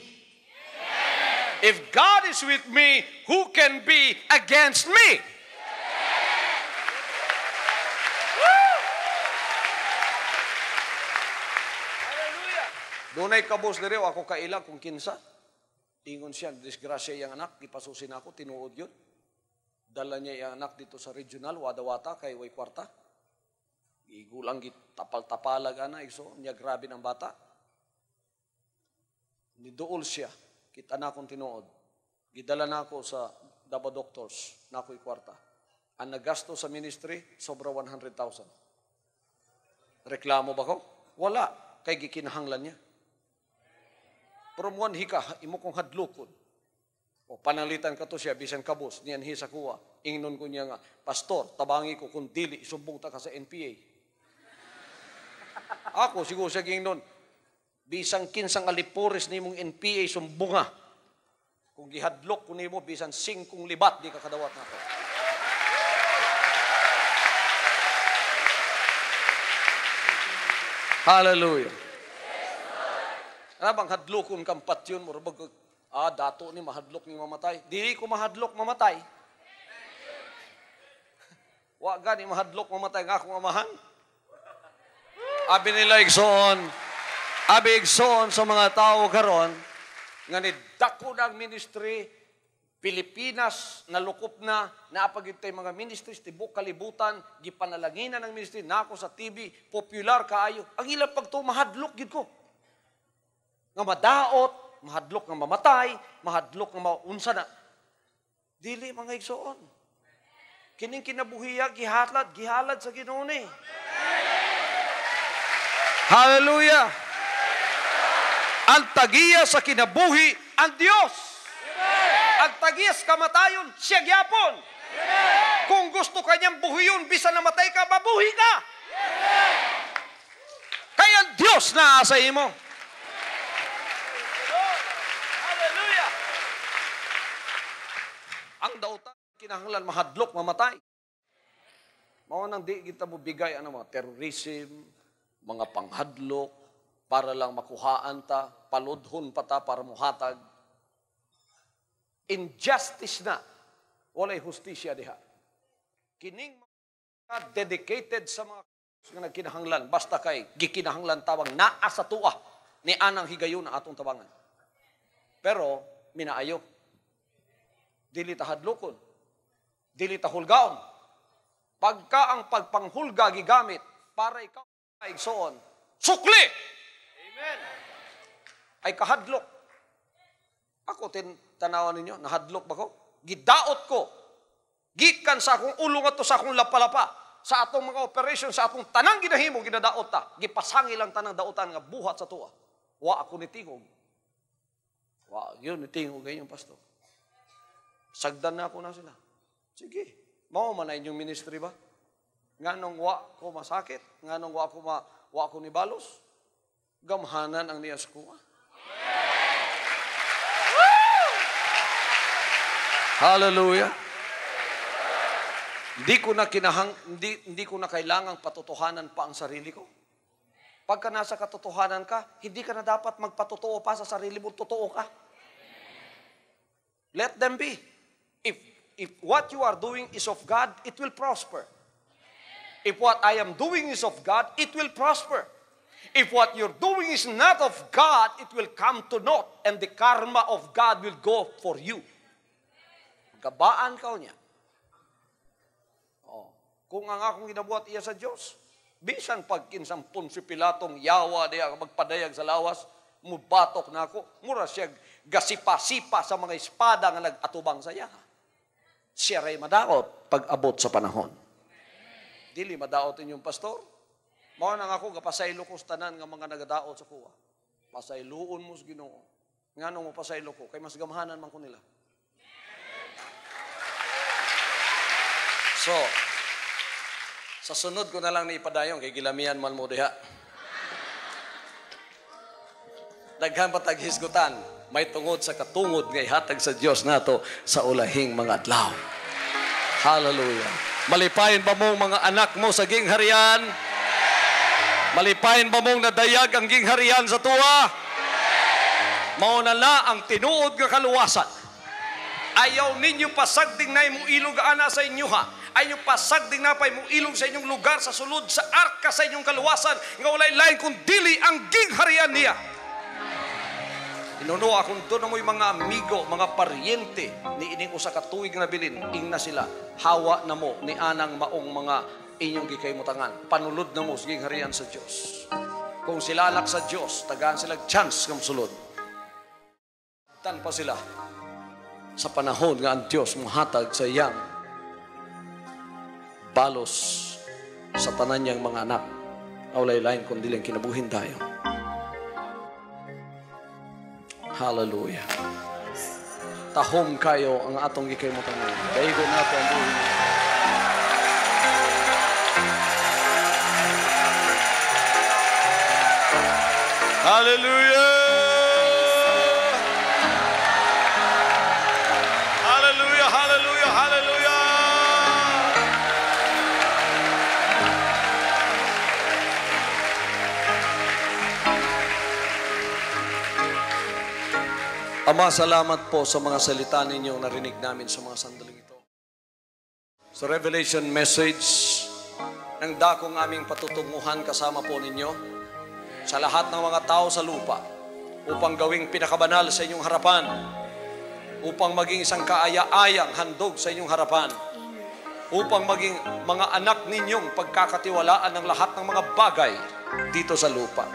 If God is with me, who can be against me? Dunay kabos diri ako kaila kung kinsa. Ingon siya, disgrasya yung anak, ipasusin ako, tinuod yun. Dala niya yung anak dito sa regional, wadawata, kay way kwarta. Igulang tapal-tapalag ana, so niya grabe ng bata. Niduol siya, kita na akong tinuod. Gidala na ako sa Davao Doctors, na ako'y kwarta. Ang nagasto sa ministry, sobra 100,000. Reklamo ba ko? Wala, kay gikinahanglan niya. Pero muwan hika, imo kong hadlukon. O panalitan ka to siya, bisan kabos, niyan hisa kuha. Ingnon ko niya nga, Pastor, tabangi ko kung dili, isumbong ta ka sa NPA. Ako, siguro siya ingnon, bisang kinsang alipores ni mong NPA, sumbunga. Kung gihadlok ko ni mo, bisan 5 libat, di ka kadawat na ako. Hallelujah. Ano bang hadlokon kang patyon mo? Dato ni mahadlok ni mamatay. Dili ko mahadlok mamatay. Wa gani mahadlok mamatay nga akong amahan. Abi nila igsoon. Abi igsoon sa mga tao karon nga ni dako ng ministry Pilipinas nalukop na naapagitay mga ministries tibok kalibutan gipanalaginan ng ministry nako sa TV popular kaayo. Ang ilang pagto mahadlok gid ko. Nga madaot, mahadlok nga mamatay, mahadlok nga maunsa na. Dili mga igsoon. Kining kinabuhiya gihalad sa Ginoo ni. Hallelujah. Ang tagiya sa kinabuhi ang Dios. Ang tagiya sa kamatayon siya gyapon. Kung gusto kanyang buhiyon bisan namatay ka, mabuhi ka. Kaya ang Dios na sa imo. Ang dautan, kinahanglan mahadlok, mamatay. Mao nang di kita mo bigay mga terrorism, mga panghadlok, para lang makuhaan ta, paludhon pa ta para muhatag. Injustice na, walay hustisya diha. Kining mga dedicated sa mga nga kinahanglan, basta kay gikinahanglan tawang naa sa tuwa ni anang higayon na atong tabangan. Pero, minaayo. Dili ta hadlokon. Dili ta hulgaon. Pagka ang pagpanghulga gigamit para ikaw ay igsoon, sukli! Amen. Ay kahadlok. Ako tanawan ninyo, nahadlok ba ko? Gidaot ko. Gikan sa akong ulo nga to sa akong lapalapa. Sa atong mga operation, sa atong tanang ginahimo, ginadaot ta. Gipasangi lang tanang daotan nga buhat sa tuwa. Wa ako nitingog. Wa, yun nitingog ganyan, pastor. Sagdan na ako na sila. Sige, mao man na inyong ministry ba? Nganong wa ko masakit? Nganong wa ko ni balos? Gamhanan ang niyas ko. Hallelujah. Hindi ko na kailangang patotohanan pa ang sarili ko. Pagka nasa katotohanan ka, hindi ka na dapat magpatotoo pa sa sarili mo, totoo ka. Let them be. If what you are doing is of God, it will prosper. If what I am doing is of God, it will prosper. If what you're doing is not of God, it will come to naught, and the karma of God will go for you. Gabaan ka niya. Kung ang akong ginabuhat iya sa Diyos, bisan pagkinsampon si Pilatong yawa diya magpadayag sa lawas, mubatok na ako, mura siya gasipa-sipa sa mga espada nga nag-atubang sa iya. Siya ray madaot pag-abot sa panahon. Dili madaot inyong pastor. Mao nang ako gapasaylo ko sa tanan nga mga nagadaot sa kuwa. Pasayloon mo sa Ginoo. Ngano mo pasaylo ko kay mas gamhanan man ko nila. So, sa sunod ko na lang ni ipadayong kay gilamian man mo diha. Daghan patag hisgutan, may tungod sa katungod nga ihatag sa Dios nato sa ulahing mga adlaw. Hallelujah. Malipayon ba mong mga anak mo sa gingharian? Malipayon ba mong nadayag ang gingharian sa tuwa? Mauna na ang tinuod nga kaluwasan. Ayaw ninyo pasagding na imong ilog ana sa inyo ha. Ayaw pasagding na pa imong ilog sa inyong lugar sa sulod sa arka sa inyong kaluwasan nga walay lain kung dili ang gingharian niya. Inuno akong doon mo'y mga amigo, mga paryente ni ining usa ka tuig na bilin, ingna sila, hawa na mo ni anang maong mga inyong gikaymutangan. Panulod na mo sa gingharian sa Diyos. Kung sila alak sa Diyos, tagaan sila chance ng sulod. Tan pa sila sa panahon nga ang Diyos muhatag sa iyang balos sa tanan niyang mga anak. Awlay lain kundi lang kinabuhin tayo. Hallelujah. tahom kayo ang atong gikaymutan ngayon. Daigo nato ang buhay. Hallelujah! Hallelujah! Hallelujah! Hallelujah! Ama, salamat po sa mga salita ninyong narinig namin sa mga sandaling ito. Sa Revelation message, ng dakong aming patutunguhan kasama po ninyo sa lahat ng mga tao sa lupa upang gawing pinakabanal sa inyong harapan, upang maging isang kaaya-ayang handog sa inyong harapan, upang maging mga anak ninyong pagkakatiwalaan ng lahat ng mga bagay dito sa lupa.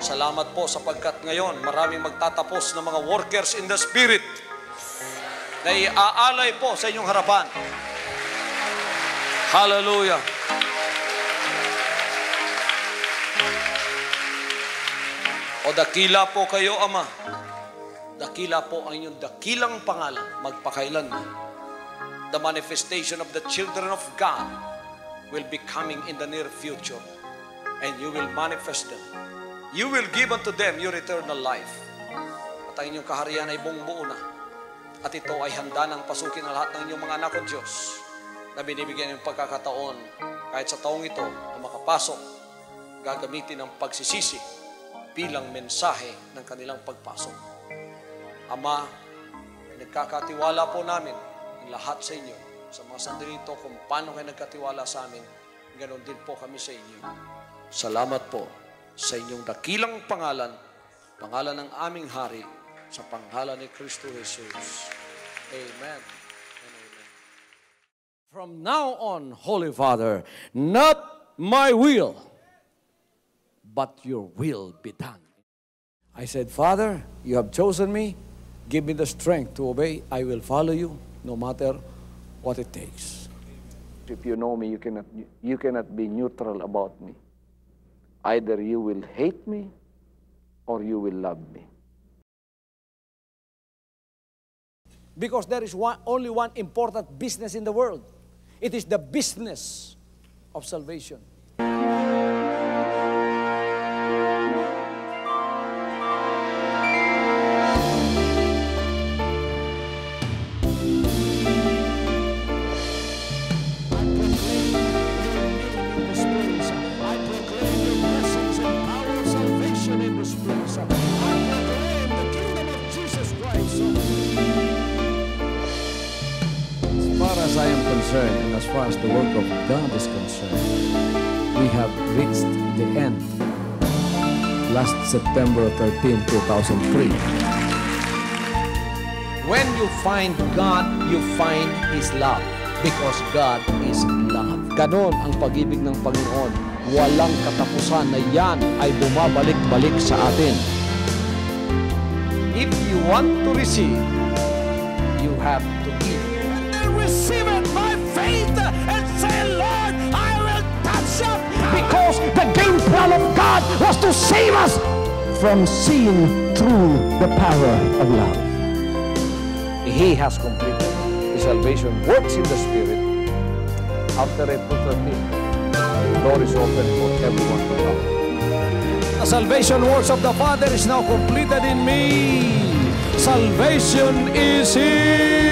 Salamat po sapagkat ngayon maraming magtatapos ng mga workers in the Spirit na iaalay po sa inyong harapan. Hallelujah! O dakila po kayo, Ama. Dakila po ang inyong dakilang pangalan magpakailanman. The manifestation of the children of God will be coming in the near future, and you will manifest them. You will give unto them your eternal life. At ang inyong kaharian ay buong-buo na. At ito ay handa ng pasukin ang lahat ng inyong mga anak o Diyos na binibigyan ng pagkakataon kahit sa taong ito na makapasok, gagamitin ng pagsisisi bilang mensahe ng kanilang pagpasok. Ama, nagkakatiwala po namin ang lahat sa inyo sa mga sandali ito kung paano kayo nagkatiwala sa amin, ganoon din po kami sa inyo. Salamat po sa inyong dakilang pangalan, pangalan ng aming hari, sa pangalan ni Kristo Jesus. Amen and amen. From now on, Holy Father, not my will, but your will be done. I said, Father, you have chosen me. Give me the strength to obey. I will follow you no matter what it takes. If you know me, you cannot be neutral about me. Either you will hate me or you will love me. Because there is only one important business in the world. It is the business of salvation. As I am concerned, and as far as the work of God is concerned, we have reached the end. Last September 13, 2003. When you find God, you find His love. Because God is love. Ganon ang pag-ibig ng Panginoon. Walang katapusan na yan ay bumabalik-balik sa atin. If you want to receive, you have to give. Receive it by faith and say, Lord, I will touch up. Because the game plan of God was to save us from seeing through the power of love. He has completed His salvation works in the Spirit. After April 13, the door is open for everyone to come. The salvation works of the Father is now completed in me. Salvation is here.